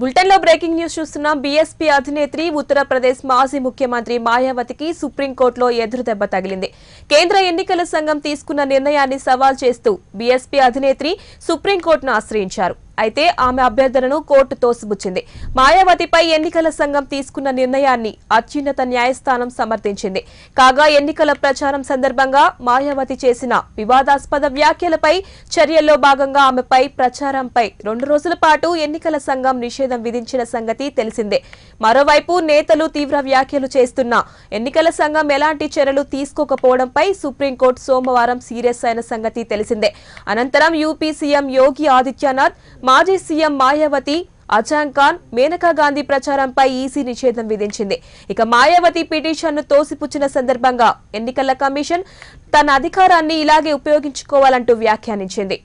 Bulletin లో breaking news చూస్తున్నాం. BSP అధినేత్రి Uttar Pradesh మాజీ ముఖ్యమంత్రి మాయావతికి సుప్రీంకోర్టులో ఎదురుదెబ్బ తగిలింది. కేంద్ర ఎన్నికల సంఘం తీసుకున్న నిర్ణయాన్ని సవాల్ చేస్తూ బీఎస్పీ అధినేత్రి సుప్రీంకోర్టును ఆశ్రయించారు. అయితే ఆమె అభ్యర్థనను కోర్టు తోసిపుచ్చింది. మాయావతిపై ఎన్నికల సంఘం తీసుకున్న నిర్ణయాన్ని అత్యున్నత న్యాయస్థానం సమర్థించింది. కాగా ఎన్నికల ప్రచారం సందర్భంగా మాయావతి చేసిన వివాదాస్పద వ్యాఖ్యలపై చర్యల్లో భాగంగా ఆమెపై ప్రచారంపై 2 రోజుల పాటు ఎన్నికల సంఘం నిషేధం విధించిన సంగతి తెలిసిందే. మరోవైపు నేతలు తీవ్ర వ్యాఖ్యలు చేస్తున్నా ఎన్నికల సంఘం ఎలాంటి చర్యలు తీసుకోకపోవడంపై సుప్రీంకోర్టు సోమవారం సీరియస్ అయిన సంగతి తెలిసిందే. అనంతరం యూపీ సీఎం యోగి ఆదిత్యనాథ్, మాజీ సీఎం మాయావతి, అజాం ఖాన్, మేనకా గాంధీ ప్రచారంపై ఈసీ నిషేధం విధించింది. ఇక మాయావతి పిటిషన్ను తోసిపుచ్చిన సందర్భంగా ఎన్నికల కమిషన్ తన అధికారాన్ని ఇలాగే ఉపయోగించుకోవాలంటూ వ్యాఖ్యానించింది.